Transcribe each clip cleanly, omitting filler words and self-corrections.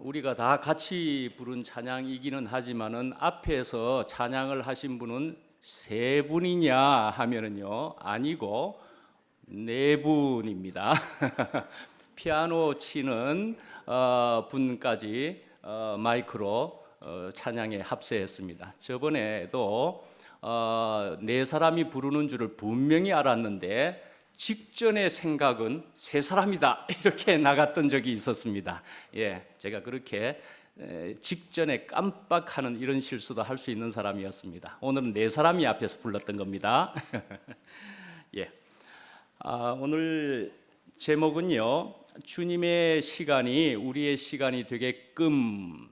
우리가 다 같이 부른 찬양이기는 하지만은 앞에서 찬양을 하신 분은 세 분이냐 하면은요 아니고 네 분입니다. 피아노 치는 분까지 마이크로 찬양에 합세했습니다. 저번에도 네 사람이 부르는 줄을 분명히 알았는데 직전의 생각은 세 사람이다 이렇게 나갔던 적이 있었습니다. 예, 제가 그렇게 직전에 깜빡하는 이런 실수도 할 수 있는 사람이었습니다. 오늘은 네 사람이 앞에서 불렀던 겁니다. 예, 오늘 제목은요, 주님의 시간이 우리의 시간이 되게끔,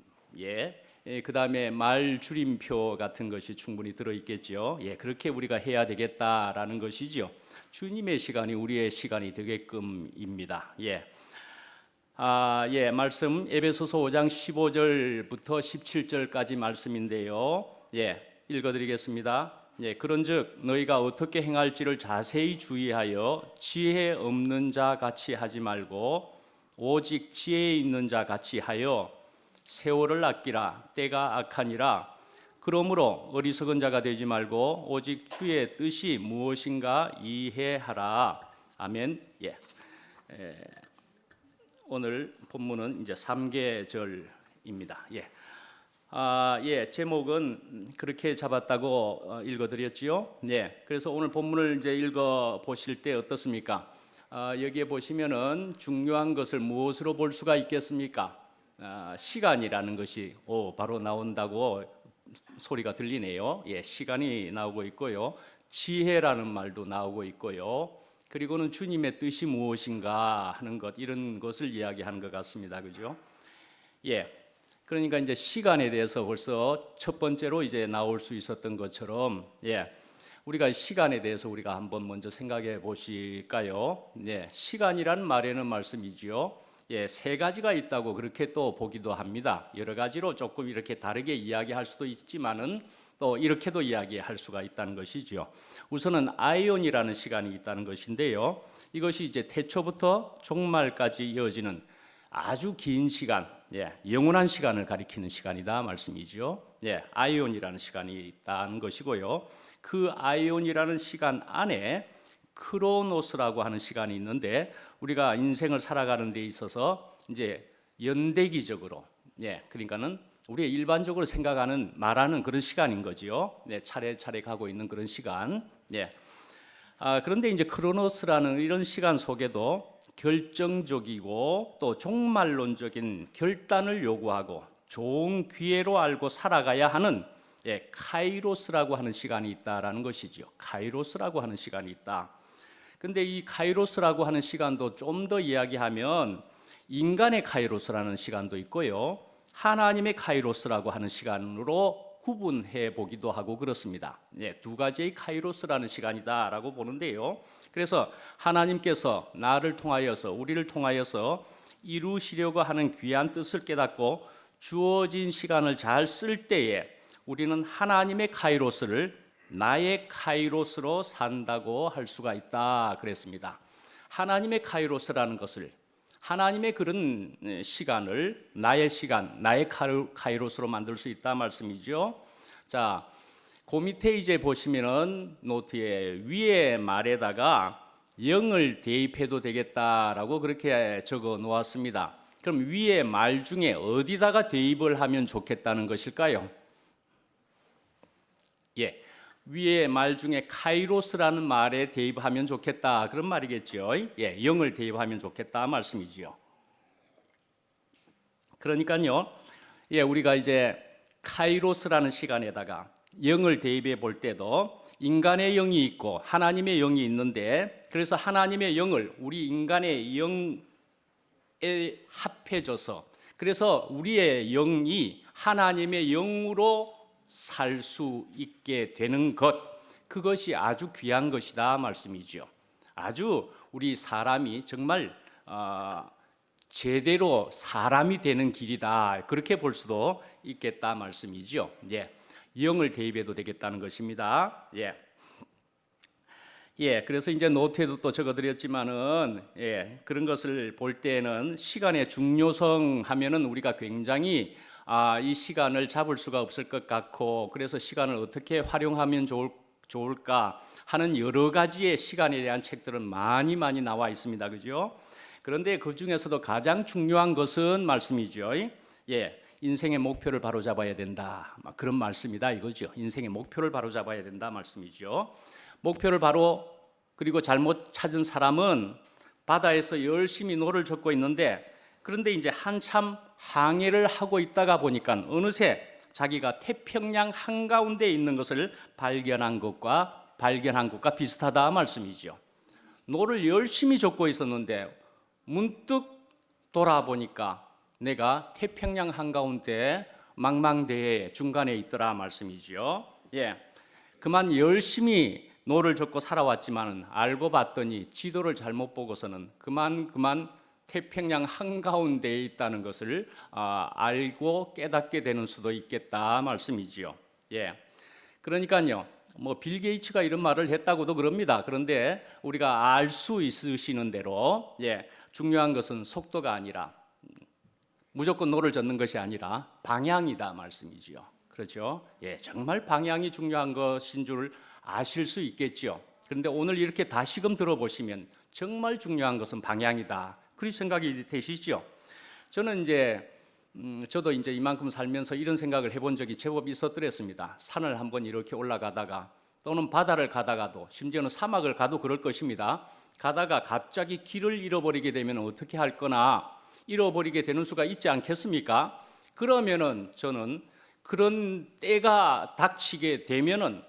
그 다음에 말 줄임표 같은 것이 충분히 들어있겠죠. 그렇게 우리가 해야 되겠다라는 것이죠. 주님의 시간이 우리의 시간이 되게끔입니다. 말씀 에베소서 5장 15절부터 17절까지 말씀인데요. 읽어드리겠습니다. 그런즉 너희가 어떻게 행할지를 자세히 주의하여 지혜 없는 자 같이 하지 말고 오직 지혜 있는 자 같이 하여 세월을 아끼라. 때가 악하니라. 그러므로 어리석은 자가 되지 말고 오직 주의 뜻이 무엇인가 이해하라. 아멘. 오늘 본문은 이제 3계절입니다. 제목은 그렇게 잡았다고 읽어드렸지요. 그래서 오늘 본문을 이제 읽어 보실 때 어떻습니까? 여기에 보시면은 중요한 것을 무엇으로 볼 수가 있겠습니까? 시간이라는 것이 바로 나온다고 소리가 들리네요. 시간이 나오고 있고요. 지혜라는 말도 나오고 있고요. 그리고는 주님의 뜻이 무엇인가 하는 것, 이런 것을 이야기하는 것 같습니다. 그죠? 그러니까 이제 시간에 대해서 벌써 첫 번째로 이제 나올 수 있었던 것처럼, 우리가 시간에 대해서 우리가 한번 먼저 생각해 보실까요? 시간이란 말에는 말씀이지요. 세 가지가 있다고 그렇게 또 보기도 합니다. 여러 가지로 조금 이렇게 다르게 이야기할 수도 있지만은 또 이렇게도 이야기할 수가 있다는 것이죠. 우선은 아이온이라는 시간이 있다는 것인데요. 이것이 이제 태초부터 종말까지 이어지는 아주 긴 시간, 영원한 시간을 가리키는 시간이다 말씀이죠. 아이온이라는 시간이 있다는 것이고요. 그 아이온이라는 시간 안에 크로노스라고 하는 시간이 있는데 우리가 인생을 살아가는 데 있어서 이제 연대기적으로, 그러니까는 우리가 일반적으로 생각하는 말하는 그런 시간인 거지요. 차례차례 가고 있는 그런 시간. 그런데 이제 크로노스라는 이런 시간 속에도 결정적이고 또 종말론적인 결단을 요구하고 좋은 기회로 알고 살아가야 하는 카이로스라고 하는 시간이 있다라는 것이죠. 카이로스라고 하는 시간이 있다. 근데 이 카이로스라고 하는 시간도 좀 더 이야기하면 인간의 카이로스라는 시간도 있고요. 하나님의 카이로스라고 하는 시간으로 구분해 보기도 하고 그렇습니다. 두 가지의 카이로스라는 시간이다라고 보는데요. 그래서 하나님께서 나를 통하여서 우리를 통하여서 이루시려고 하는 귀한 뜻을 깨닫고 주어진 시간을 잘 쓸 때에 우리는 하나님의 카이로스를 나의 카이로스로 산다고 할 수가 있다 그랬습니다. 하나님의 카이로스라는 것을, 하나님의 그런 시간을 나의 시간, 나의 카이로스로 만들 수 있다 말씀이죠. 자, 그 밑에 이제 보시면은 노트에 위에 말에다가 0을 대입해도 되겠다라고 그렇게 적어 놓았습니다. 그럼 위에 말 중에 어디다가 대입을 하면 좋겠다는 것일까요? 위에 말 중에 카이로스라는 말에 대입하면 좋겠다 그런 말이겠죠. 0을 대입하면 좋겠다 말씀이지요. 그러니까요, 우리가 이제 카이로스라는 시간에다가 0을 대입해 볼 때도 인간의 0이 있고 하나님의 0이 있는데, 그래서 하나님의 0을 우리 인간의 0에 합해져서, 그래서 우리의 0이 하나님의 0으로 살 수 있게 되는 것, 그것이 아주 귀한 것이다 말씀이죠. 아주 우리 사람이 정말 제대로 사람이 되는 길이다 그렇게 볼 수도 있겠다 말씀이죠. 0을 대입해도 되겠다는 것입니다. 예, 그래서 이제 노트에도 또 적어드렸지만은, 예, 그런 것을 볼 때에는 시간의 중요성 하면은 우리가 굉장히 이 시간을 잡을 수가 없을 것 같고, 그래서 시간을 어떻게 활용하면 좋을까 하는 여러 가지의 시간에 대한 책들은 많이 나와 있습니다. 그죠? 그런데 그 중에서도 가장 중요한 것은 말씀이죠. 예, 인생의 목표를 바로 잡아야 된다. 막 그런 말씀이다 이거죠. 인생의 목표를 바로 잡아야 된다 말씀이죠. 목표를 바로 그리고 잘못 찾은 사람은 바다에서 열심히 노를 젓고 있는데, 그런데 이제 한참 항해를 하고 있다가 보니까 어느새 자기가 태평양 한가운데 있는 것을 발견한 것과 비슷하다 말씀이죠. 노를 열심히 젓고 있었는데 문득 돌아보니까 내가 태평양 한가운데 망망대해 중간에 있더라 말씀이죠. 예, 그만 열심히 노를 젓고 살아왔지만 알고 봤더니 지도를 잘못 보고서는 그만 태평양 한가운데에 있다는 것을 알고 깨닫게 되는 수도 있겠다 말씀이지요. 예, 그러니까요. 뭐 빌 게이츠가 이런 말을 했다고도 그럽니다. 그런데 우리가 알 수 있으시는 대로, 예, 중요한 것은 속도가 아니라 무조건 노를 젓는 것이 아니라 방향이다 말씀이지요. 그렇죠? 예, 정말 방향이 중요한 것인 줄 아실 수 있겠죠. 그런데 오늘 이렇게 다시금 들어보시면 정말 중요한 것은 방향이다. 그런 생각이 되시죠? 저는 저도 이제 이만큼 살면서 이런 생각을 해본 적이 제법 있었더랬습니다. 산을 한번 이렇게 올라가다가 또는 바다를 가다가도 심지어는 사막을 가도 그럴 것입니다. 가다가 갑자기 길을 잃어버리게 되면 어떻게 할 거나 잃어버리게 되는 수가 있지 않겠습니까? 그러면은 저는 그런 때가 닥치게 되면은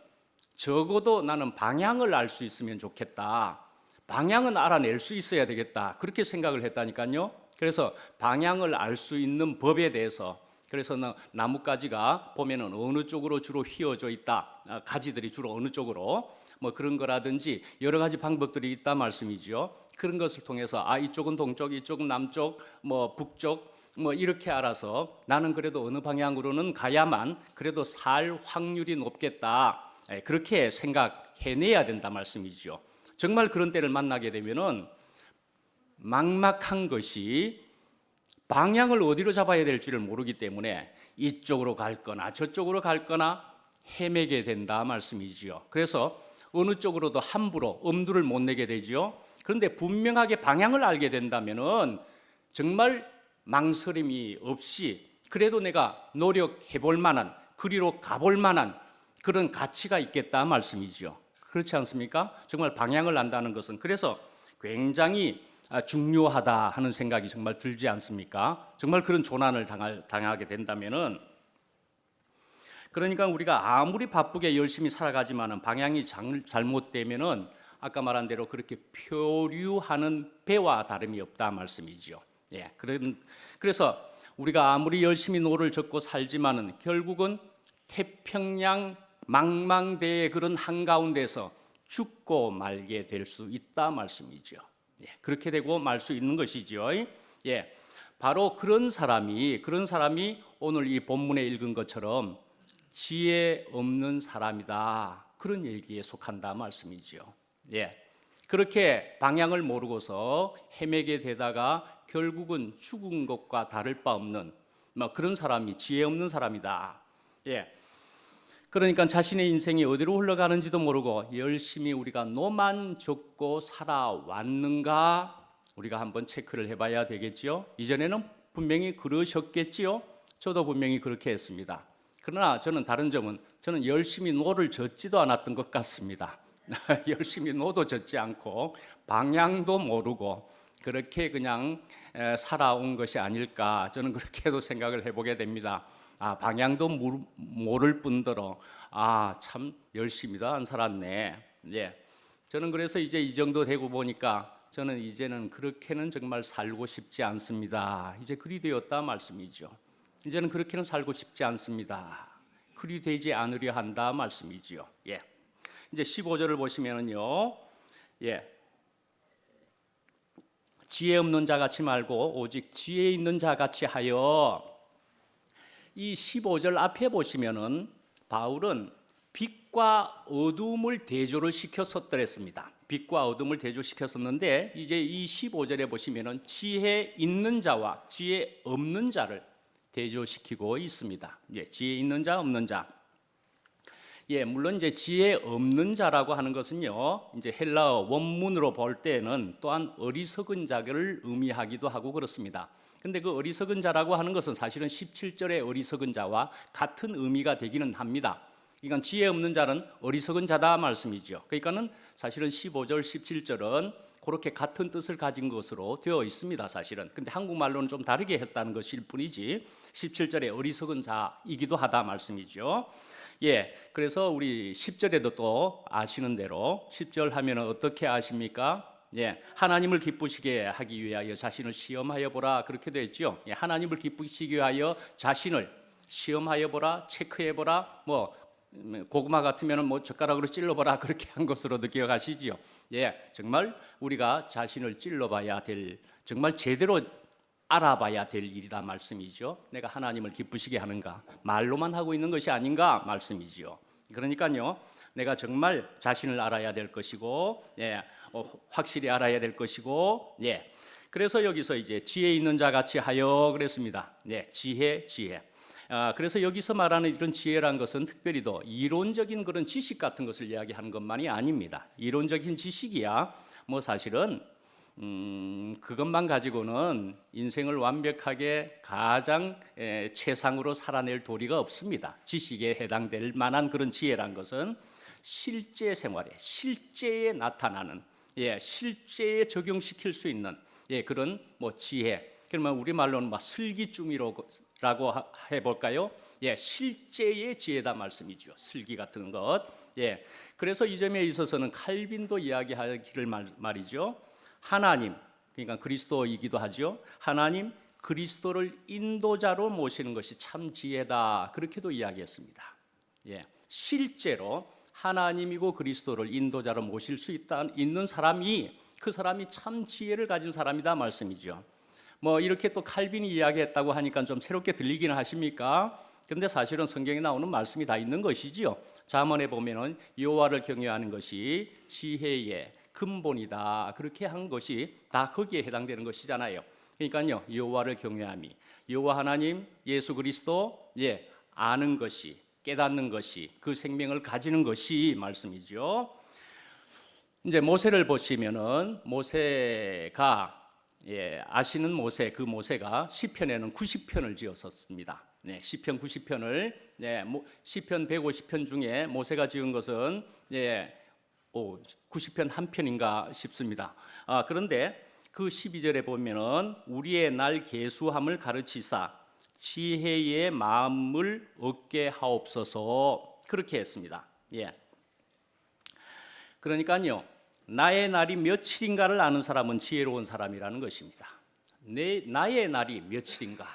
적어도 나는 방향을 알 수 있으면 좋겠다. 방향은 알아낼 수 있어야 되겠다. 그렇게 생각을 했다니까요. 그래서 방향을 알 수 있는 법에 대해서, 그래서 나뭇가지가 보면은 어느 쪽으로 주로 휘어져 있다. 가지들이 주로 어느 쪽으로 뭐 그런 거라든지 여러 가지 방법들이 있다 말씀이죠. 그런 것을 통해서 이쪽은 동쪽, 이쪽은 남쪽, 뭐 북쪽 뭐 이렇게 알아서 나는 그래도 어느 방향으로는 가야만 그래도 살 확률이 높겠다. 그렇게 생각해내야 된다 말씀이죠. 정말 그런 때를 만나게 되면은 막막한 것이 방향을 어디로 잡아야 될지를 모르기 때문에 이쪽으로 갈 거나 저쪽으로 갈 거나 헤매게 된다 말씀이지요. 그래서 어느 쪽으로도 함부로 엄두를 못 내게 되지요. 그런데 분명하게 방향을 알게 된다면은 정말 망설임이 없이 그래도 내가 노력해 볼 만한, 그리로 가볼 만한 그런 가치가 있겠다 말씀이죠. 그렇지 않습니까? 정말 방향을 안다는 것은 그래서 굉장히 중요하다 하는 생각이 정말 들지 않습니까? 정말 그런 조난을 당하게 된다면은, 그러니까 우리가 아무리 바쁘게 열심히 살아가지만은 방향이 잘못되면은 아까 말한 대로 그렇게 표류하는 배와 다름이 없다 말씀이죠. 예, 그래서 우리가 아무리 열심히 노를 젓고 살지만은 결국은 태평양 망망대해 그런 한가운데서 죽고 말게 될 수 있다 말씀이죠. 예, 그렇게 되고 말 수 있는 것이죠. 예, 바로 그런 사람이 오늘 이 본문에 읽은 것처럼 지혜 없는 사람이다. 그런 얘기에 속한다 말씀이죠. 예, 그렇게 방향을 모르고서 헤매게 되다가 결국은 죽은 것과 다를 바 없는 그런 사람이 지혜 없는 사람이다. 예. 그러니까 자신의 인생이 어디로 흘러가는지도 모르고 열심히 우리가 노만 젓고 살아왔는가 우리가 한번 체크를 해봐야 되겠지요. 이전에는 분명히 그러셨겠지요. 저도 분명히 그렇게 했습니다. 그러나 저는 다른 점은 저는 열심히 노를 젓지도 않았던 것 같습니다. 열심히 노도 젓지 않고 방향도 모르고 그렇게 그냥 살아온 것이 아닐까, 저는 그렇게도 생각을 해보게 됩니다. 방향도 모를 뿐더러 참 열심히도 안 살았네. 예, 저는 그래서 이제 이 정도 되고 보니까 저는 이제는 그렇게는 정말 살고 싶지 않습니다. 이제 그리 되었다 말씀이죠. 이제는 그렇게는 살고 싶지 않습니다. 그리 되지 않으려 한다 말씀이지요. 예, 이제 15절을 보시면은요, 예, 지혜 없는 자 같이 말고 오직 지혜 있는 자 같이 하여. 이 15절 앞에 보시면은 바울은 빛과 어두움을 대조를 시켰었더랬습니다. 빛과 어둠을 대조시켰었는데 이제 이 15절에 보시면은 지혜 있는 자와 지혜 없는 자를 대조시키고 있습니다. 예, 지혜 있는 자, 없는 자. 예, 물론 이제 지혜 없는 자라고 하는 것은요, 이제 헬라어 원문으로 볼 때는 또한 어리석은 자를 의미하기도 하고 그렇습니다. 근데 그 어리석은 자라고 하는 것은 사실은 17절의 어리석은 자와 같은 의미가 되기는 합니다. 그러니까 지혜 없는 자는 어리석은 자다 말씀이죠. 그러니까는 사실은 15절, 17절은 그렇게 같은 뜻을 가진 것으로 되어 있습니다, 사실은. 근데 한국말로는 좀 다르게 했다는 것일 뿐이지 17절에 어리석은 자이기도 하다 말씀이죠. 예, 그래서 우리 10절에도 또 아시는 대로 10절 하면은 어떻게 아십니까? 예, 하나님을 기쁘시게 하기 위하여 자신을 시험하여 보라 그렇게 되어 있죠. 예, 하나님을 기쁘시게 위하여 자신을 시험하여 보라, 체크해 보라, 뭐 고구마 같으면은 뭐 젓가락으로 찔러보라 그렇게 한 것으로 기억하시지요. 예, 정말 우리가 자신을 찔러봐야 될, 정말 제대로 알아봐야 될 일이다 말씀이죠. 내가 하나님을 기쁘시게 하는가, 말로만 하고 있는 것이 아닌가 말씀이지요. 그러니까요, 내가 정말 자신을 알아야 될 것이고, 예, 확실히 알아야 될 것이고, 예. 그래서 여기서 이제 지혜 있는 자 같이 하여 그랬습니다. 네, 지혜. 그래서 여기서 말하는 이런 지혜란 것은 특별히도 이론적인 그런 지식 같은 것을 이야기하는 것만이 아닙니다. 이론적인 지식이야 뭐 사실은 그것만 가지고는 인생을 완벽하게 가장 최상으로 살아낼 도리가 없습니다. 지식에 해당될 만한 그런 지혜란 것은 실제 생활에, 실제에 나타나는, 실제에 적용시킬 수 있는 그런 뭐 지혜. 그러면 우리 말로는 막 슬기쭈미라고 해볼까요? 실제의 지혜다 말씀이죠. 슬기 같은 것. 그래서 이 점에 있어서는 칼빈도 이야기하기를 말이죠. 하나님, 그러니까 그리스도이기도 하죠. 하나님 그리스도를 인도자로 모시는 것이 참 지혜다. 그렇게도 이야기했습니다. 실제로 하나님이고 그리스도를 인도자로 모실 수 있는 사람이, 그 사람이 참 지혜를 가진 사람이다 말씀이죠. 뭐 이렇게 또 칼빈이 이야기했다고 하니까 좀 새롭게 들리기는 하십니까? 근데 사실은 성경에 나오는 말씀이 다 있는 것이지요. 잠언에 보면은 여호와를 경외하는 것이 지혜의 근본이다. 그렇게 한 것이 다 거기에 해당되는 것이잖아요. 그러니까요, 여호와를 경외함이, 여호와 하나님, 예수 그리스도, 아는 것이, 깨닫는 것이, 그 생명을 가지는 것이 말씀이죠. 이제 모세를 보시면은 모세가 아시는 모세, 그 모세가 시편에는 90편을 지었었습니다. 시편 90편을 시편 150편 중에 모세가 지은 것은 90편 한 편인가 싶습니다. 그런데 그 12절에 보면은 우리의 날 계수함을 가르치사 지혜의 마음을 얻게 하옵소서 그렇게 했습니다. 그러니까요, 나의 날이 며칠인가를 아는 사람은 지혜로운 사람이라는 것입니다. 나의 날이 며칠인가?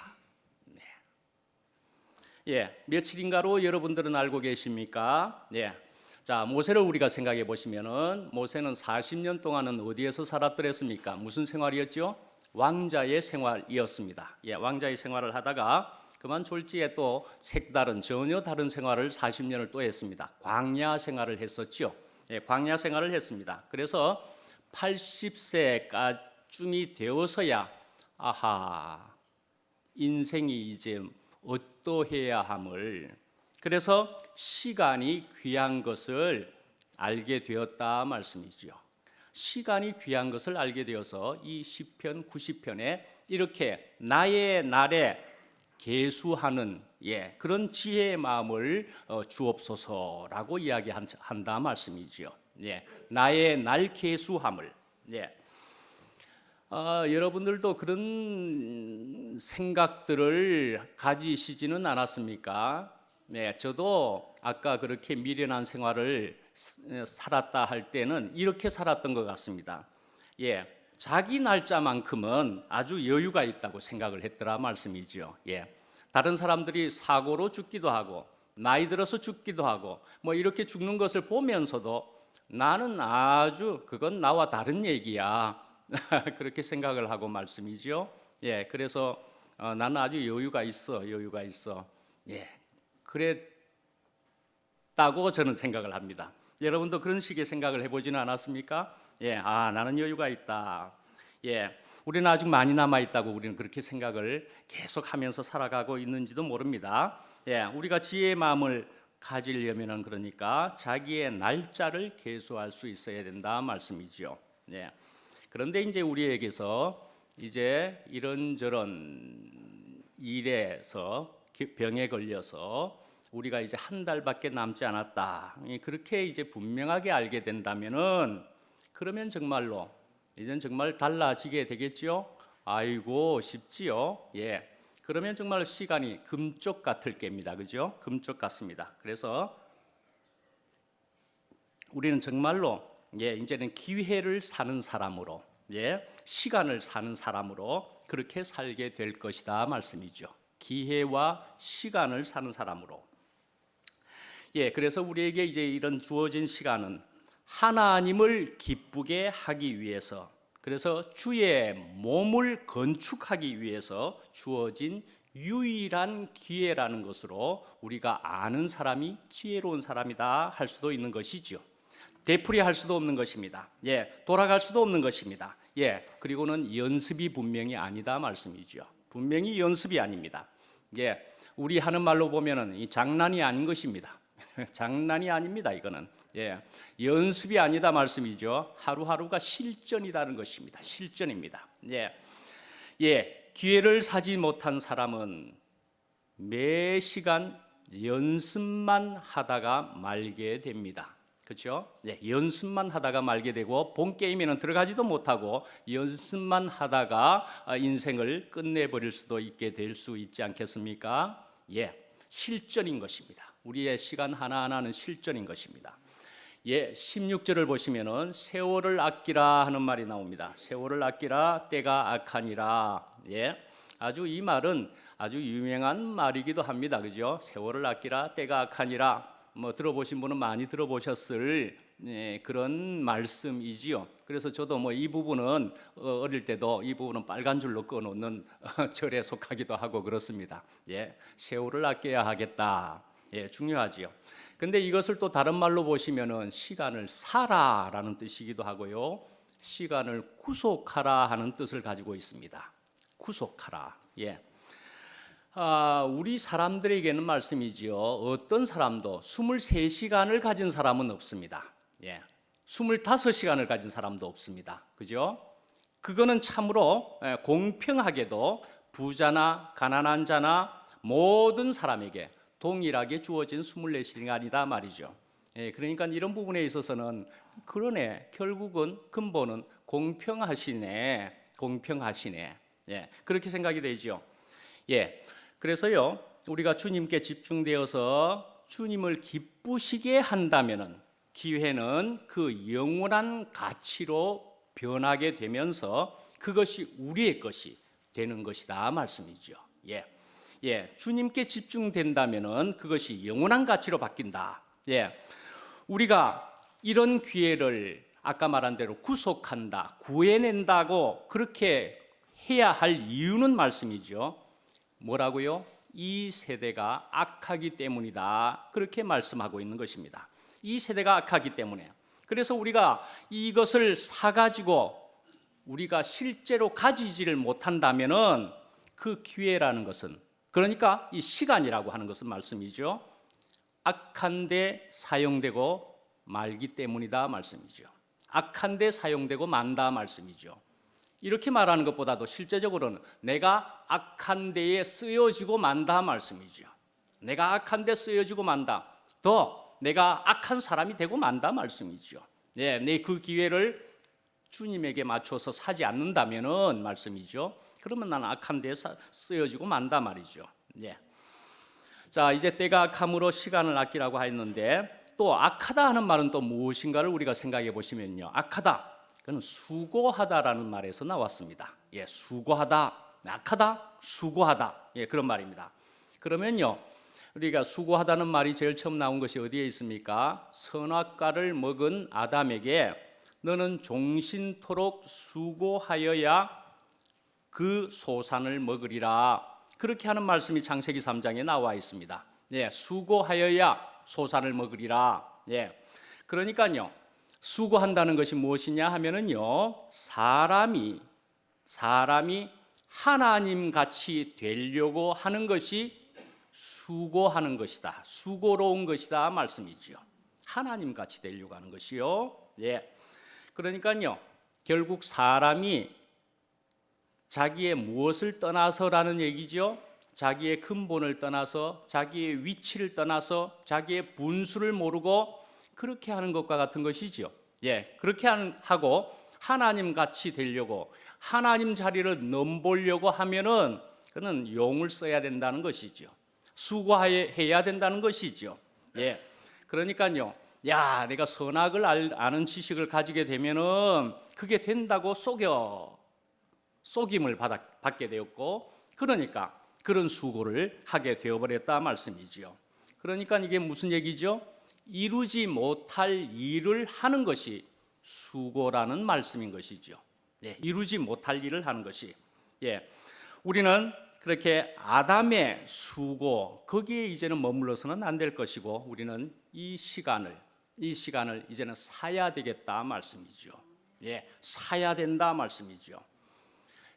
며칠인가로 여러분들은 알고 계십니까? 자, 모세를 우리가 생각해 보시면은 모세는 40년 동안은 어디에서 살았더랬습니까? 무슨 생활이었죠? 왕자의 생활이었습니다. 왕자의 생활을 하다가 그만 졸지에 또 색다른 전혀 다른 생활을 40년을 또 했습니다. 광야 생활을 했었죠. 광야 생활을 했습니다. 그래서 80세까지 되어서야 인생이 이제 어떠해야 함을, 그래서 시간이 귀한 것을 알게 되었다 말씀이지요. 시간이 귀한 것을 알게 되어서 이 시편 90편에 이렇게 나의 날에 계수하는 그런 지혜의 마음을 주옵소서라고 이야기한다 말씀이지요. 나의 날 계수함을. 여러분들도 그런 생각들을 가지시지는 않았습니까? 저도 아까 그렇게 미련한 생활을 살았다 할 때는 이렇게 살았던 것 같습니다. 자기 날짜만큼은 아주 여유가 있다고 생각을 했더라 말씀이죠. 다른 사람들이 사고로 죽기도 하고 나이 들어서 죽기도 하고 뭐 이렇게 죽는 것을 보면서도 나는 아주 그건 나와 다른 얘기야. 그렇게 생각을 하고 말씀이죠. 그래서 나는 아주 여유가 있어. 그랬다고 저는 생각을 합니다. 여러분도 그런 식의 생각을 해보지는 않았습니까? 예, 나는 여유가 있다. 예, 우리는 아직 많이 남아 있다고 우리는 그렇게 생각을 계속하면서 살아가고 있는지도 모릅니다. 예, 우리가 지혜의 마음을 가지려면은 그러니까 자기의 날짜를 계수할 수 있어야 된다 말씀이죠. 예. 그런데 이제 우리에게서 이제 이런저런 일에서 병에 걸려서 우리가 이제 한 달밖에 남지 않았다. 그렇게 이제 분명하게 알게 된다면은 그러면 정말로 이젠 정말 달라지게 되겠지요. 아이고 쉽지요. 예. 그러면 정말 시간이 금쪽 같을 겁니다. 그죠? 금쪽 같습니다. 그래서 우리는 정말로 이제는 기회를 사는 사람으로, 시간을 사는 사람으로 그렇게 살게 될 것이다 말씀이죠. 기회와 시간을 사는 사람으로. 그래서 우리에게 이제 이런 주어진 시간은 하나님을 기쁘게 하기 위해서, 그래서 주의 몸을 건축하기 위해서 주어진 유일한 기회라는 것으로 우리가 아는 사람이 지혜로운 사람이다 할 수도 있는 것이죠. 되풀이할 수도 없는 것입니다. 돌아갈 수도 없는 것입니다. 그리고는 연습이 분명히 아니다 말씀이죠. 분명히 연습이 아닙니다. 우리 하는 말로 보면은 이 장난이 아닌 것입니다. 장난이 아닙니다. 이거는 연습이 아니다 말씀이죠. 하루하루가 실전이라는 것입니다. 실전입니다. 기회를 사지 못한 사람은 매 시간 연습만 하다가 말게 됩니다. 그렇죠? 연습만 하다가 말게 되고 본 게임에는 들어가지도 못하고 연습만 하다가 인생을 끝내버릴 수도 있게 될 수 있지 않겠습니까? 실전인 것입니다. 우리의 시간 하나하나는 실전인 것입니다. 16절을 보시면은 세월을 아끼라 하는 말이 나옵니다. 세월을 아끼라 때가 악하니라. 아주 이 말은 아주 유명한 말이기도 합니다. 그죠? 세월을 아끼라 때가 악하니라. 들어보신 분은 많이 들어보셨을 그런 말씀이지요. 그래서 저도 이 부분은 어릴 때도 이 부분은 빨간 줄로 꺼놓는 절에 속하기도 하고 그렇습니다. 세월을 아껴야 하겠다. 중요하지요. 근데 이것을 또 다른 말로 보시면은 시간을 사라라는 뜻이기도 하고요. 시간을 구속하라 하는 뜻을 가지고 있습니다. 구속하라. 우리 사람들에게는 말씀이지요. 어떤 사람도 23시간을 가진 사람은 없습니다. 25시간을 가진 사람도 없습니다. 그죠? 그거는 참으로 공평하게도 부자나 가난한 자나 모든 사람에게 동일하게 주어진 24시간이다 말이죠. 그러니까 이런 부분에 있어서는 그러네. 결국은 근본은 공평하시네. 그렇게 생각이 되죠. 그래서요, 우리가 주님께 집중되어서 주님을 기쁘시게 한다면은 기회는 그 영원한 가치로 변하게 되면서 그것이 우리의 것이 되는 것이다 말씀이죠. 주님께 집중된다면은 그것이 영원한 가치로 바뀐다. 우리가 이런 기회를 아까 말한 대로 구속한다, 구해낸다고 그렇게 해야 할 이유는 말씀이죠. 뭐라고요? 이 세대가 악하기 때문이다. 그렇게 말씀하고 있는 것입니다. 이 세대가 악하기 때문에. 그래서 우리가 이것을 사가지고 우리가 실제로 가지지를 못한다면은 그 기회라는 것은, 그러니까 이 시간이라고 하는 것은 말씀이죠. 악한 데 사용되고 말기 때문이다 말씀이죠. 악한 데 사용되고 만다 말씀이죠. 이렇게 말하는 것보다도 실제적으로는 내가 악한 데에 쓰여지고 만다 말씀이죠. 내가 악한 데 쓰여지고 만다. 더 내가 악한 사람이 되고 만다 말씀이죠. 내 그 기회를 주님에게 맞춰서 사지 않는다면은 말씀이죠. 그러면 나는 악한 데에 쓰여지고 만다 말이죠. 자, 이제 때가 악함으로 시간을 아끼라고 했는데 또 악하다 하는 말은 또 무엇인가를 우리가 생각해 보시면요. 악하다. 그건 수고하다라는 말에서 나왔습니다. 수고하다, 악하다, 수고하다. 그런 말입니다. 그러면요, 우리가 수고하다는 말이 제일 처음 나온 것이 어디에 있습니까? 선악과를 먹은 아담에게 너는 종신토록 수고하여야 그 소산을 먹으리라. 그렇게 하는 말씀이 창세기 3장에 나와 있습니다. 수고하여야 소산을 먹으리라. 그러니까요. 수고한다는 것이 무엇이냐 하면은요. 사람이 하나님 같이 되려고 하는 것이 수고하는 것이다. 수고로운 것이다 말씀이지요. 하나님 같이 되려고 하는 것이요. 예. 그러니까요. 결국 사람이 자기의 무엇을 떠나서라는 얘기죠. 자기의 근본을 떠나서, 자기의 위치를 떠나서, 자기의 분수를 모르고 그렇게 하는 것과 같은 것이죠. 예, 그렇게 하고 하나님 같이 되려고, 하나님 자리를 넘보려고 하면은 그는 용을 써야 된다는 것이죠. 수고해야 된다는 것이죠. 예, 그러니까요. 야, 내가 선악을 아는 지식을 가지게 되면은 그게 된다고 속임을 받게 되었고, 그러니까 그런 수고를 하게 되어버렸다 말씀이지요. 그러니까 이게 무슨 얘기죠? 이루지 못할 일을 하는 것이 수고라는 말씀인 것이죠. 예, 이루지 못할 일을 하는 것이. 예, 우리는 그렇게 아담의 수고 거기에 이제는 머물러서는 안 될 것이고, 우리는 이 시간을 이제는 사야 되겠다 말씀이죠. 예, 사야 된다 말씀이죠.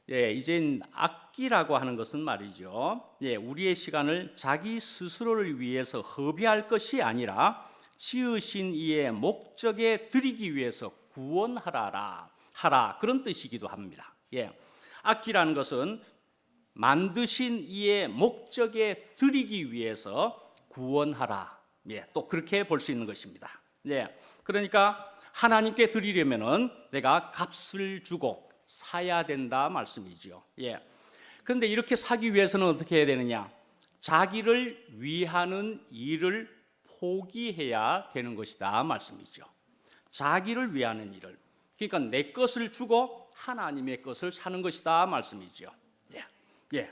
예, 이젠 악기라고 하는 것은 말이죠. 예, 우리의 시간을 자기 스스로를 위해서 허비할 것이 아니라 지으신 이의 목적에 드리기 위해서 구원하라 그런 뜻이기도 합니다. 예, 악기라는 것은 만드신 이의 목적에 드리기 위해서 구원하라. 예, 또 그렇게 볼 수 있는 것입니다. 예, 그러니까 하나님께 드리려면은 내가 값을 주고 사야 된다 말씀이죠. 예. 그런데 이렇게 사기 위해서는 어떻게 해야 되느냐? 자기를 위하는 일을 포기해야 되는 것이다 말씀이죠. 자기를 위하는 일을. 그러니까 내 것을 주고 하나님의 것을 사는 것이다 말씀이죠. 예. 예.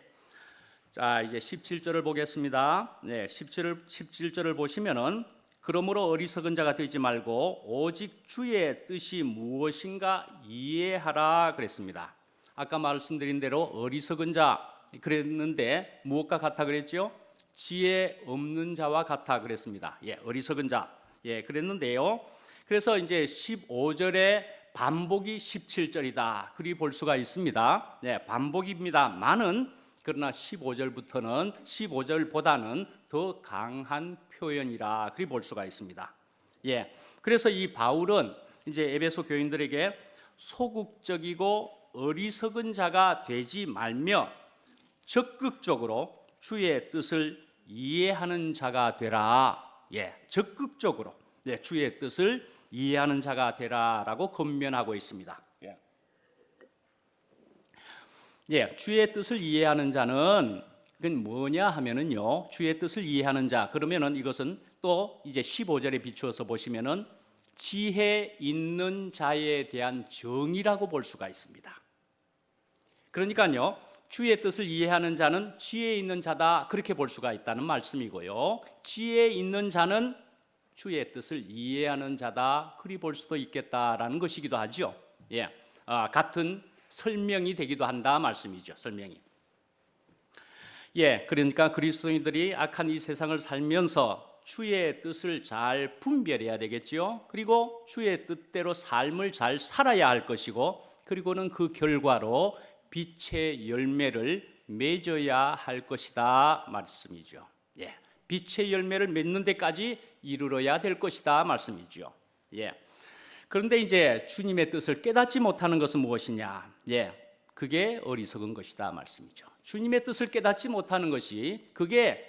자, 이제 17절을 보겠습니다. 네, 17절을 보시면은 그러므로 어리석은 자가 되지 말고 오직 주의 뜻이 무엇인가 이해하라 그랬습니다. 아까 말씀드린 대로 어리석은 자 그랬는데 무엇과 같아 그랬죠? 지혜 없는 자와 같아 그랬습니다. 예, 어리석은 자. 예, 그랬는데요. 그래서 이제 15절에 반복이 17절이다. 그리 볼 수가 있습니다. 네, 반복입니다만은 그러나 15절보다는 더 강한 표현이라 그리 볼 수가 있습니다. 예, 그래서 이 바울은 이제 에베소 교인들에게 소극적이고 어리석은 자가 되지 말며 적극적으로 주의 뜻을 이해하는 자가 되라. 예, 적극적으로 주의 뜻을 이해하는 자가 되라라고 권면하고 있습니다. 예, 주의 뜻을 이해하는 자는 그건 뭐냐 하면은요. 주의 뜻을 이해하는 자 그러면은 이것은 또 이제 15절에 비추어서 보시면은 지혜 있는 자에 대한 정의라고 볼 수가 있습니다. 그러니까요. 주의 뜻을 이해하는 자는 지혜 있는 자다 그렇게 볼 수가 있다는 말씀이고요. 지혜 있는 자는 주의 뜻을 이해하는 자다 그리 볼 수도 있겠다라는 것이기도 하죠. 예, 같은 설명이 되기도 한다 말씀이죠. 설명이. 예, 그러니까 그리스도인들이 악한 이 세상을 살면서 주의 뜻을 잘 분별해야 되겠지요. 그리고 주의 뜻대로 삶을 잘 살아야 할 것이고, 그리고는 그 결과로 빛의 열매를 맺어야 할 것이다 말씀이죠. 예, 빛의 열매를 맺는 데까지 이르러야 될 것이다 말씀이죠. 예. 그런데 이제 주님의 뜻을 깨닫지 못하는 것은 무엇이냐? 예, 그게 어리석은 것이다 말씀이죠. 주님의 뜻을 깨닫지 못하는 것이 그게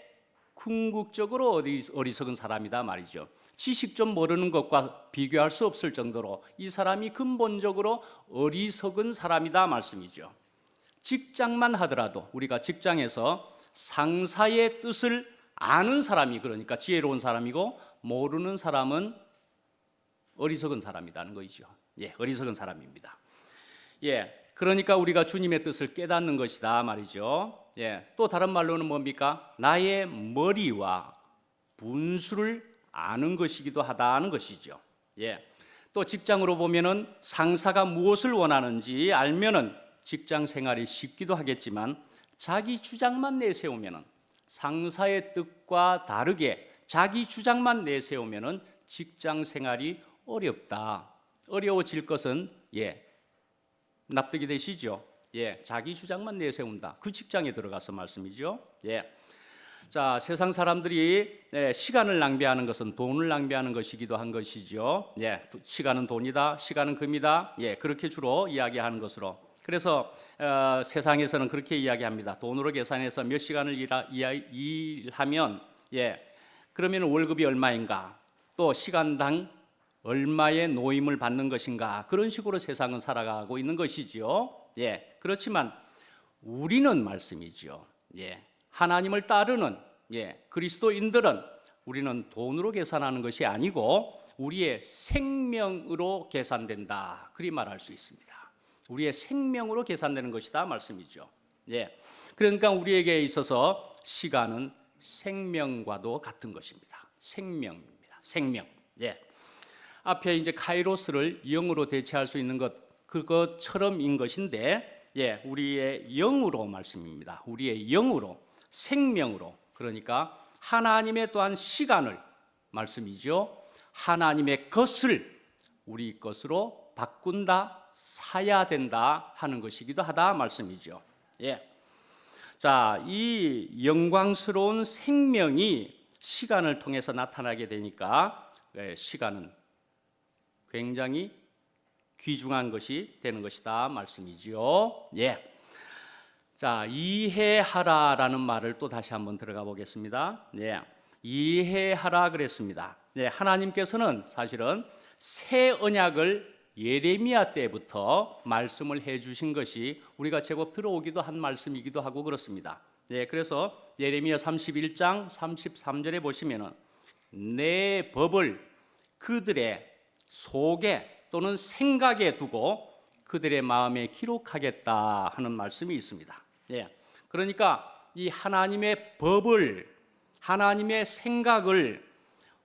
궁극적으로 어리석은 사람이다 말이죠. 지식 좀 모르는 것과 비교할 수 없을 정도로 이 사람이 근본적으로 어리석은 사람이다 말씀이죠. 직장만 하더라도 우리가 직장에서 상사의 뜻을 아는 사람이 그러니까 지혜로운 사람이고 모르는 사람은 어리석은 사람이라는 것이죠. 예, 어리석은 사람입니다. 예, 그러니까 우리가 주님의 뜻을 깨닫는 것이다 말이죠. 예, 또 다른 말로는 뭡니까? 나의 머리와 분수를 아는 것이기도 하다는 것이죠. 예, 또 직장으로 보면은 상사가 무엇을 원하는지 알면은 직장 생활이 쉽기도 하겠지만 자기 주장만 내세우면은 상사의 뜻과 다르게 자기 주장만 내세우면은 직장 생활이 어렵다. 어려워질 것은 납득이 되시죠? 자기 주장만 내세운다. 그 직장에 들어가서 말씀이죠. 자, 세상 사람들이 시간을 낭비하는 것은 돈을 낭비하는 것이기도 한 것이죠. 시간은 돈이다, 시간은 금이다. 그렇게 주로 이야기하는 것으로. 그래서 세상에서는 그렇게 이야기합니다. 돈으로 계산해서 몇 시간을 일하면 그러면 월급이 얼마인가? 또 시간당 얼마의 노임을 받는 것인가? 그런 식으로 세상은 살아가고 있는 것이지요. 그렇지만 우리는 말씀이죠. 하나님을 따르는 그리스도인들은 우리는 돈으로 계산하는 것이 아니고 우리의 생명으로 계산된다. 그리 말할 수 있습니다. 우리의 생명으로 계산되는 것이다 말씀이죠. 그러니까 우리에게 있어서 시간은 생명과도 같은 것입니다. 생명입니다. 생명. 앞에 이제 카이로스를 영으로 대체할 수 있는 것 그것처럼인 것인데 우리의 영으로 말씀입니다. 우리의 영으로 생명으로 그러니까 하나님의 또한 시간을 말씀이죠. 하나님의 것을 우리 것으로 바꾼다, 사야 된다 하는 것이기도 하다 말씀이죠. 자, 이 영광스러운 생명이 시간을 통해서 나타나게 되니까 시간은 굉장히 귀중한 것이 되는 것이다 말씀이지요. 자, 이해하라라는 말을 또 다시 한번 들어가 보겠습니다. 이해하라 그랬습니다. 하나님께서는 사실은 새 언약을 예레미야 때부터 말씀을 해주신 것이 우리가 제법 들어오기도 한 말씀이기도 하고 그렇습니다. 그래서 예레미야 31장 33절에 보시면은 내 법을 그들의 속에 또는 생각에 두고 그들의 마음에 기록하겠다 하는 말씀이 있습니다. 그러니까 이 하나님의 법을 하나님의 생각을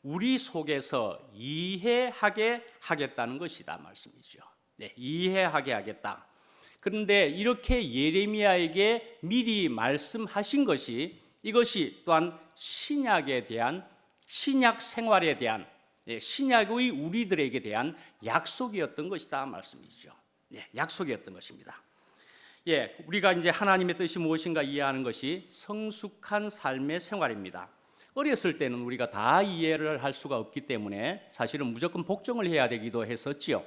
우리 속에서 이해하게 하겠다는 것이다 말씀이죠. 이해하게 하겠다. 그런데 이렇게 예레미야에게 미리 말씀하신 것이 이것이 또한 신약에 대한 신약 생활에 대한 신약의 우리들에게 대한 약속이었던 것이다 말씀이죠. 약속이었던 것입니다. 우리가 이제 하나님의 뜻이 무엇인가 이해하는 것이 성숙한 삶의 생활입니다. 어렸을 때는 우리가 다 이해를 할 수가 없기 때문에 사실은 무조건 복종을 해야 되기도 했었지요.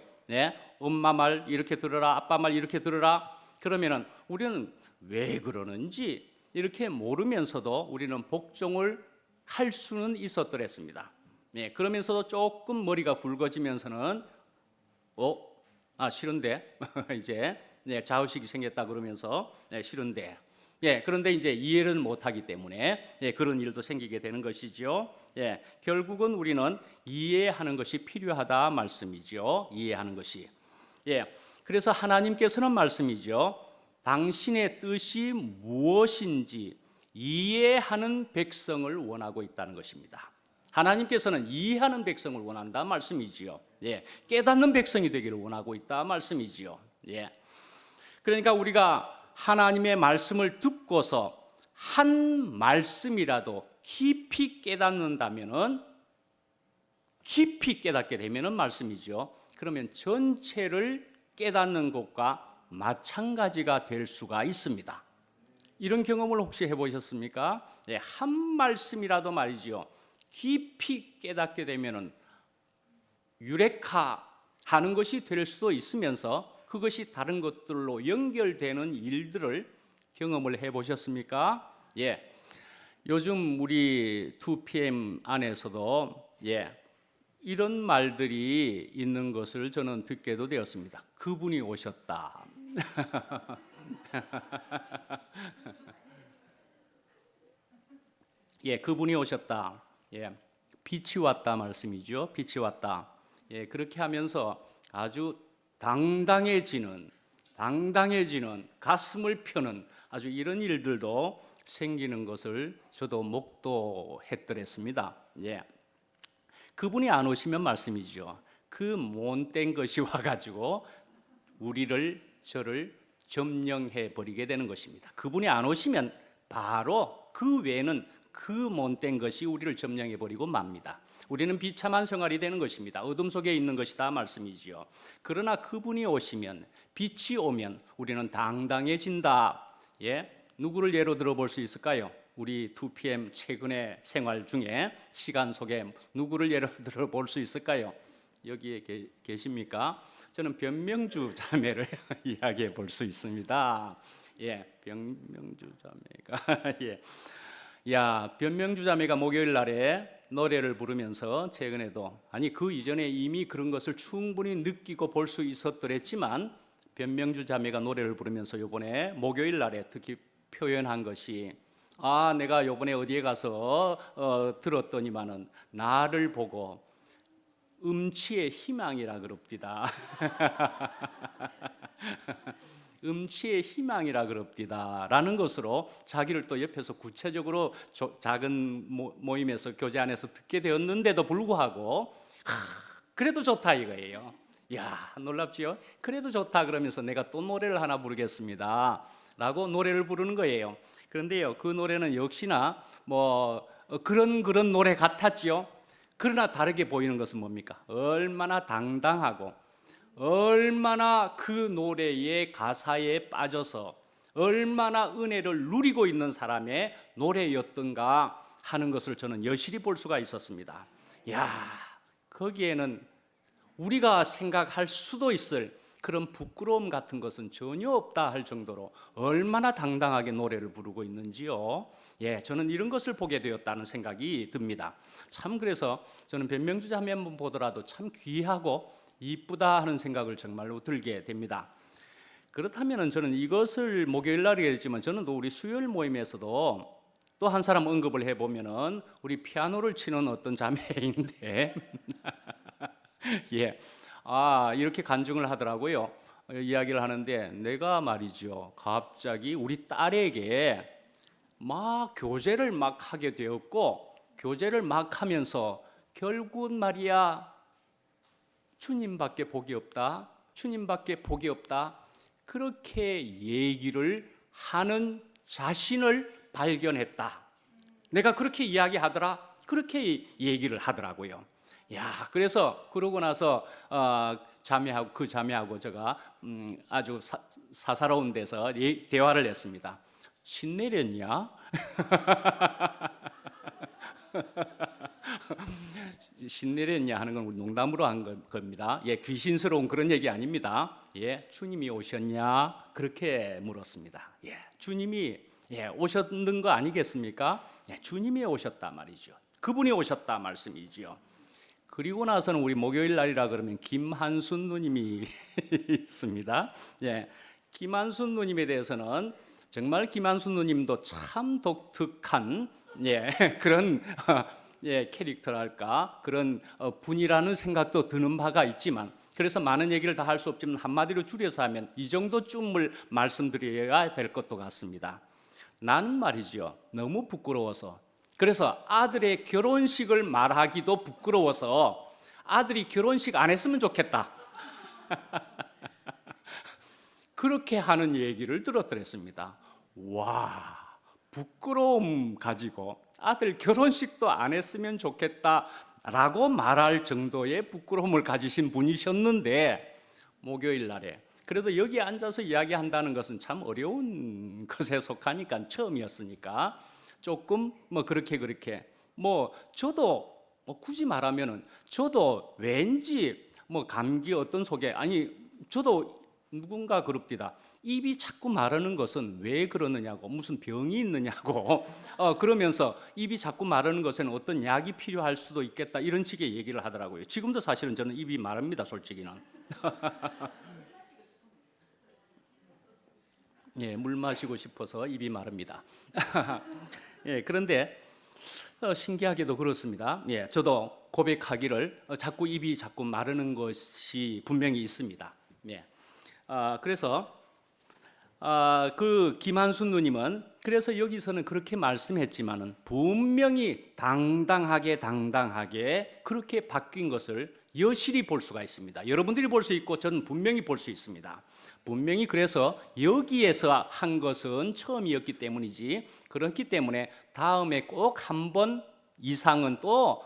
엄마 말 이렇게 들어라, 아빠 말 이렇게 들어라. 그러면은 우리는 왜 그러는지 이렇게 모르면서도 우리는 복종을 할 수는 있었더랬습니다. 그러면서도 조금 머리가 굵어지면서는 싫은데 이제 자의식이 생겼다 그러면서 싫은데 그런데 이제 이해를 못하기 때문에 그런 일도 생기게 되는 것이죠. 결국은 우리는 이해하는 것이 필요하다 말씀이죠. 이해하는 것이. 그래서 하나님께서는 말씀이죠. 당신의 뜻이 무엇인지 이해하는 백성을 원하고 있다는 것입니다. 하나님께서는 이해하는 백성을 원한다 말씀이지요. 깨닫는 백성이 되기를 원하고 있다 말씀이지요. 그러니까 우리가 하나님의 말씀을 듣고서 한 말씀이라도 깊이 깨닫는다면은 깊이 깨닫게 되면은 말씀이죠. 그러면 전체를 깨닫는 것과 마찬가지가 될 수가 있습니다. 이런 경험을 혹시 해보셨습니까? 한 말씀이라도 말이죠. 깊이 깨닫게 되면은 유레카 하는 것이 될 수도 있으면서 그것이 다른 것들로 연결되는 일들을 경험을 해보셨습니까? 요즘 우리 2PM 안에서도 이런 말들이 있는 것을 저는 듣게도 되었습니다. 그분이 오셨다. 그분이 오셨다. 빛이 왔다 말씀이죠. 빛이 왔다. 그렇게 하면서 아주 당당해지는 가슴을 펴는 아주 이런 일들도 생기는 것을 저도 목도했더랬습니다. 그분이 안 오시면 말씀이죠. 그 못된 것이 와가지고 저를 점령해 버리게 되는 것입니다. 그분이 안 오시면 바로 그 외에는 그 못된 것이 우리를 점령해 버리고 맙니다. 우리는 비참한 생활이 되는 것입니다. 어둠 속에 있는 것이다 말씀이지요. 그러나 그분이 오시면, 빛이 오면 우리는 당당해진다. 예, 누구를 예로 들어볼 수 있을까요? 우리 2PM 최근의 생활 중에 시간 속에 누구를 예로 들어볼 수 있을까요? 여기에 계십니까? 저는 변명주 자매를 이야기해 볼 수 있습니다. 예, 변명주 자매가 예. 야, 변명주 자매가 목요일 날에 노래를 부르면서 최근에도, 아니 그 이전에 이미 그런 것을 충분히 느끼고 볼 수 있었더랬지만, 변명주 자매가 노래를 부르면서 요번에 목요일 날에 특히 표현한 것이, 아, 내가 요번에 어디에 가서 들었더니만은 나를 보고 음치의 희망이라 그럽디다. 음치의 희망이라 그럽디다 라는 것으로 자기를 또 옆에서 구체적으로 작은 모임에서 교제 안에서 듣게 되었는데도 불구하고 그래도 좋다 이거예요. 야, 놀랍지요? 그래도 좋다 그러면서 내가 또 노래를 하나 부르겠습니다 라고 노래를 부르는 거예요. 그런데요, 그 노래는 역시나 뭐 그런 노래 같았지요. 그러나 다르게 보이는 것은 뭡니까? 얼마나 당당하고 얼마나 그 노래의 가사에 빠져서 얼마나 은혜를 누리고 있는 사람의 노래였던가 하는 것을 저는 여실히 볼 수가 있었습니다. 야, 거기에는 우리가 생각할 수도 있을 그런 부끄러움 같은 것은 전혀 없다 할 정도로 얼마나 당당하게 노래를 부르고 있는지요. 예, 저는 이런 것을 보게 되었다는 생각이 듭니다. 참, 그래서 저는 변명주 자매 한번 보더라도 참 귀하고 이쁘다 하는 생각을 정말로 들게 됩니다. 그렇다면 저는 이것을 목요일 날에 했지만, 저는 또 우리 수요일 모임에서도 또 한 사람 언급을 해보면은 우리 피아노를 치는 어떤 자매인데 예, 아, 이렇게 간증을 하더라고요. 이야기를 하는데, 내가 말이죠, 갑자기 우리 딸에게 막 교제를 막 하게 되었고, 교제를 막 하면서 결국은 말이야, 주님밖에 복이 없다, 주님밖에 복이 없다, 그렇게 얘기를 하는 자신을 발견했다. 내가 그렇게 이야기하더라, 그렇게 얘기를 하더라고요. 야, 그래서 그러고 나서 그 자매하고 제가 아주 사사로운 데서 대화를 했습니다. 신내렸냐? 신내렸냐 하는 건 우리 농담으로 한 겁니다. 예, 귀신스러운 그런 얘기 아닙니다. 예, 주님이 오셨냐? 그렇게 물었습니다. 예, 주님이 오셨는 거 아니겠습니까? 예, 주님이 오셨다 말이죠. 그분이 오셨다 말씀이지요. 그리고 나서는 우리 목요일 날이라 그러면 김한순 누님이 있습니다. 예, 김한순 누님에 대해서는 정말 김한순 누님도 참 독특한 그런 캐릭터랄까, 그런 분이라는 생각도 드는 바가 있지만, 그래서 많은 얘기를 다 할 수 없지만 한마디로 줄여서 하면 이 정도쯤을 말씀드려야 될 것도 같습니다. 나는 말이죠, 너무 부끄러워서, 그래서 아들의 결혼식을 말하기도 부끄러워서 아들이 결혼식 안 했으면 좋겠다 그렇게 하는 얘기를 들었더랬습니다. 와, 부끄러움 가지고 아들 결혼식도 안 했으면 좋겠다라고 말할 정도의 부끄러움을 가지신 분이셨는데, 목요일 날에 그래도 여기 앉아서 이야기한다는 것은 참 어려운 것에 속하니까, 처음이었으니까 조금 뭐 그렇게 뭐 저도 뭐 굳이 말하면은 저도 왠지 뭐 감기 어떤 속에, 아니 저도 누군가 그럽디다, 입이 자꾸 마르는 것은 왜 그러느냐고, 무슨 병이 있느냐고 그러면서 입이 자꾸 마르는 것에는 어떤 약이 필요할 수도 있겠다, 이런 식의 얘기를 하더라고요. 지금도 사실은 저는 입이 마릅니다, 솔직히는. 예, 물 마시고 싶어서 입이 마릅니다. 예, 그런데 신기하게도 그렇습니다. 예, 저도 고백하기를 자꾸 입이 자꾸 마르는 것이 분명히 있습니다. 예, 그래서 그 김한순 누님은 그래서 여기서는 그렇게 말씀했지만은 분명히 당당하게 그렇게 바뀐 것을 여실히 볼 수가 있습니다. 여러분들이 볼 수 있고 저는 분명히 볼 수 있습니다. 분명히 그래서 여기에서 한 것은 처음이었기 때문이지, 그렇기 때문에 다음에 꼭 한 번 이상은 또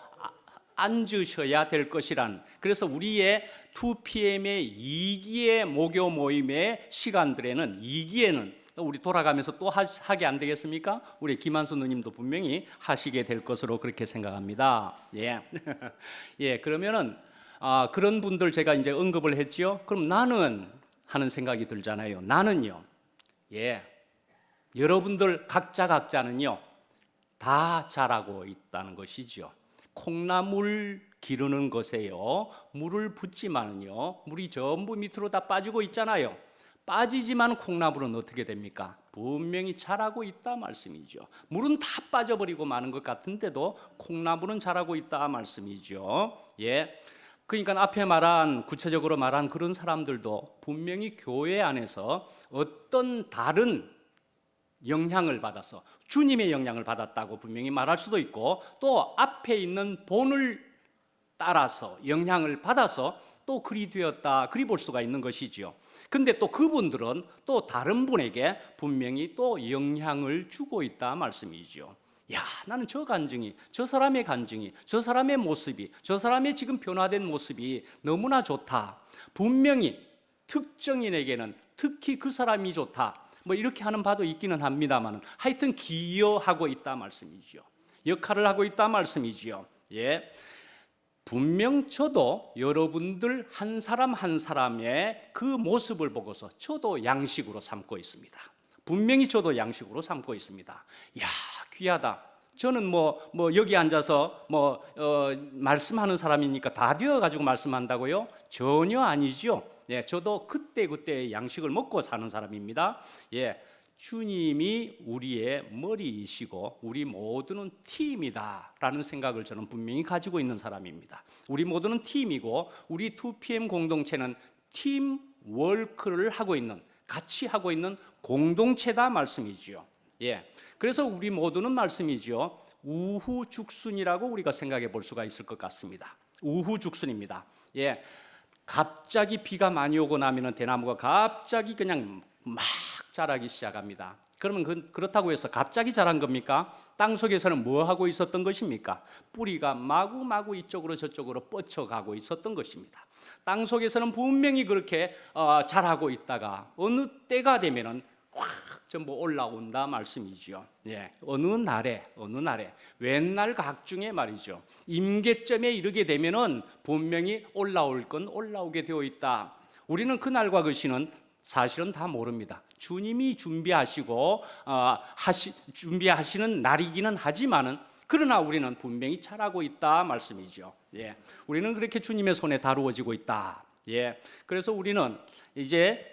앉으셔야 될 것이란, 그래서 우리의 2PM의 2기의 모교 모임의 시간들에는 2기에는 우리 돌아가면서 또 하게 안 되겠습니까? 우리 김한수 누님도 분명히 하시게 될 것으로 그렇게 생각합니다. 예. 예, 그러면은 그런 분들 제가 이제 언급을 했지요. 그럼 나는 하는 생각이 들잖아요. 나는요. 예. 여러분들 각자는요. 다 잘하고 있다는 것이죠. 콩나물 기르는 것에요, 물을 붓지만은요, 물이 전부 밑으로 다 빠지고 있잖아요. 빠지지만 콩나물은 어떻게 됩니까? 분명히 자라고 있다 말씀이죠. 물은 다 빠져버리고 마는 것 같은데도 콩나물은 자라고 있다 말씀이죠. 예. 그러니까 앞에 말한, 구체적으로 말한 그런 사람들도 분명히 교회 안에서 어떤 다른 영향을 받아서 주님의 영향을 받았다고 분명히 말할 수도 있고, 또 앞에 있는 본을 따라서 영향을 받아서 또 그리 되었다, 그리 볼 수가 있는 것이지요. 근데 또 그분들은 또 다른 분에게 분명히 또 영향을 주고 있다 말씀이죠. 야, 나는 저 간증이, 저 사람의 간증이, 저 사람의 모습이, 저 사람의 지금 변화된 모습이 너무나 좋다. 분명히 특정인에게는 특히 그 사람이 좋다, 뭐 이렇게 하는 바도 있기는 합니다만, 하여튼 기여하고 있다 말씀이죠. 역할을 하고 있다 말씀이지요. 예. 분명 저도 여러분들 한 사람 한 사람의 그 모습을 보고서 저도 양식으로 삼고 있습니다. 분명히 저도 양식으로 삼고 있습니다. 야, 귀하다. 저는 뭐 여기 앉아서 말씀하는 사람이니까 다 되어가지고 말씀한다고요? 전혀 아니죠. 예, 저도 그때그때 양식을 먹고 사는 사람입니다. 예, 주님이 우리의 머리이시고 우리 모두는 팀이다라는 생각을 저는 분명히 가지고 있는 사람입니다. 우리 모두는 팀이고 우리 2PM 공동체는 팀 워크를 하고 있는, 같이 하고 있는 공동체다 말씀이지요. 예, 그래서 우리 모두는 말씀이지요, 우후죽순이라고 우리가 생각해 볼 수가 있을 것 같습니다. 우후죽순입니다. 예, 갑자기 비가 많이 오고 나면 대나무가 갑자기 그냥 막 자라기 시작합니다. 그러면 그렇다고 해서 갑자기 자란 겁니까? 땅속에서는 뭐 하고 있었던 것입니까? 뿌리가 마구마구 이쪽으로 저쪽으로 뻗쳐가고 있었던 것입니다. 땅속에서는 분명히 그렇게 자라고 있다가 어느 때가 되면은 확 전부 올라온다 말씀이지요. 예, 어느 날에 웬날 각중에 말이죠, 임계점에 이르게 되면은 분명히 올라올 건 올라오게 되어 있다. 우리는 그 날과 그 시는 사실은 다 모릅니다. 주님이 준비하시고 준비하시는 날이기는 하지만은, 그러나 우리는 분명히 잘하고 있다 말씀이죠. 예, 우리는 그렇게 주님의 손에 다루어지고 있다. 예, 그래서 우리는 이제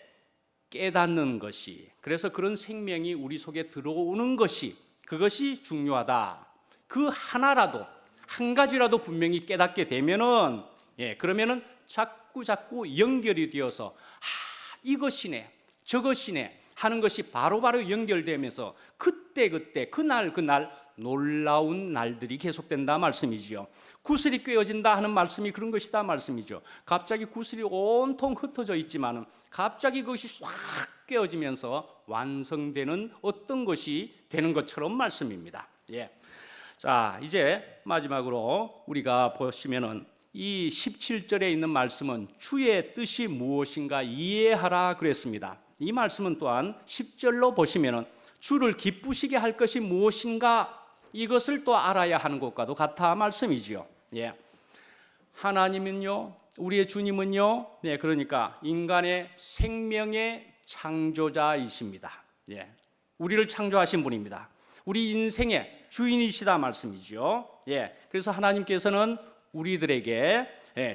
깨닫는 것이, 그래서 그런 생명이 우리 속에 들어오는 것이, 그것이 중요하다. 그 하나라도, 한 가지라도 분명히 깨닫게 되면은, 예, 그러면은 자꾸 연결이 되어서 이것이네, 저것이네 하는 것이 바로바로 연결되면서 그때 그날 놀라운 날들이 계속된다 말씀이지요. 구슬이 꿰어진다 하는 말씀이 그런 것이다 말씀이죠. 갑자기 구슬이 온통 흩어져 있지만은 갑자기 그것이 싹 꿰어지면서 완성되는 어떤 것이 되는 것처럼 말씀입니다. 예. 자, 이제 마지막으로 우리가 보시면은 이 17절에 있는 말씀은 주의 뜻이 무엇인가 이해하라 그랬습니다. 이 말씀은 또한 10절로 보시면은 주를 기쁘시게 할 것이 무엇인가, 이것을 또 알아야 하는 것과도 같아 말씀이지요. 예. 하나님은요, 우리의 주님은요, 네, 그러니까 인간의 생명의 창조자이십니다. 예. 우리를 창조하신 분입니다. 우리 인생의 주인이시다 말씀이죠. 예. 그래서 하나님께서는 우리들에게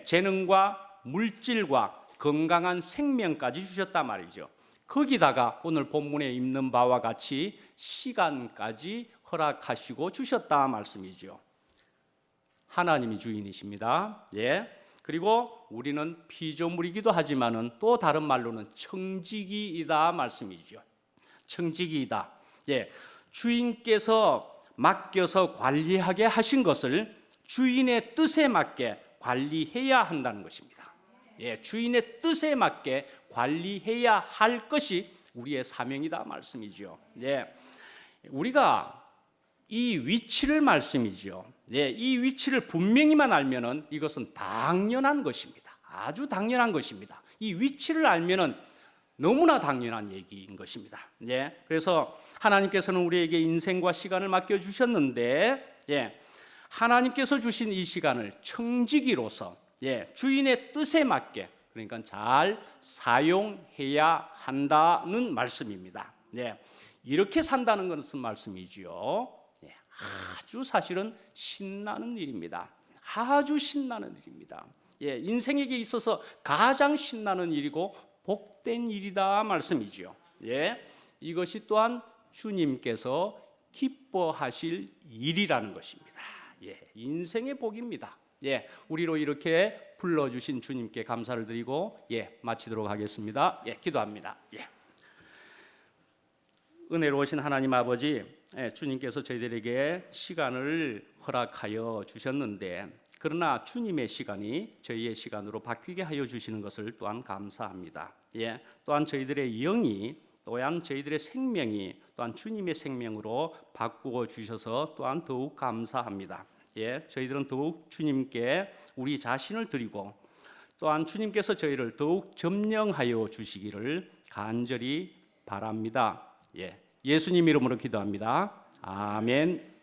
재능과 물질과 건강한 생명까지 주셨단 말이죠. 거기다가 오늘 본문에 있는 바와 같이 시간까지 허락하시고 주셨다 말씀이죠. 하나님이 주인이십니다. 예. 그리고 우리는 피조물이기도 하지만은 또 다른 말로는 청지기이다 말씀이죠. 청지기이다. 예. 주인께서 맡겨서 관리하게 하신 것을 주인의 뜻에 맞게 관리해야 한다는 것입니다. 예, 주인의 뜻에 맞게 관리해야 할 것이 우리의 사명이다 말씀이죠. 예, 우리가 이 위치를 말씀이죠. 예, 이 위치를 분명히만 알면은 이것은 당연한 것입니다. 아주 당연한 것입니다. 이 위치를 알면은 너무나 당연한 얘기인 것입니다. 예, 그래서 하나님께서는 우리에게 인생과 시간을 맡겨 주셨는데, 예, 하나님께서 주신 이 시간을 청지기로서, 예, 주인의 뜻에 맞게, 그러니까 잘 사용해야 한다는 말씀입니다. 예, 이렇게 산다는 것은 말씀이지요. 예, 아주 사실은 신나는 일입니다. 아주 신나는 일입니다. 예, 인생에게 있어서 가장 신나는 일이고 복된 일이다 말씀이지요. 예, 이것이 또한 주님께서 기뻐하실 일이라는 것입니다. 예, 인생의 복입니다. 예, 우리로 이렇게 불러주신 주님께 감사를 드리고 마치도록 하겠습니다. 기도합니다. 은혜로우신 하나님 아버지, 주님께서 저희들에게 시간을 허락하여 주셨는데, 그러나 주님의 시간이 저희의 시간으로 바뀌게 하여 주시는 것을 또한 감사합니다. 또한 저희들의 영이, 또한 저희들의 생명이 또한 주님의 생명으로 바꾸어 주셔서 또한 더욱 감사합니다. 저희들은 더욱 주님께 우리 자신을 드리고, 또한 주님께서 저희를 더욱 점령하여 주시기를 간절히 바랍니다. 예수님 이름으로 기도합니다. 아멘.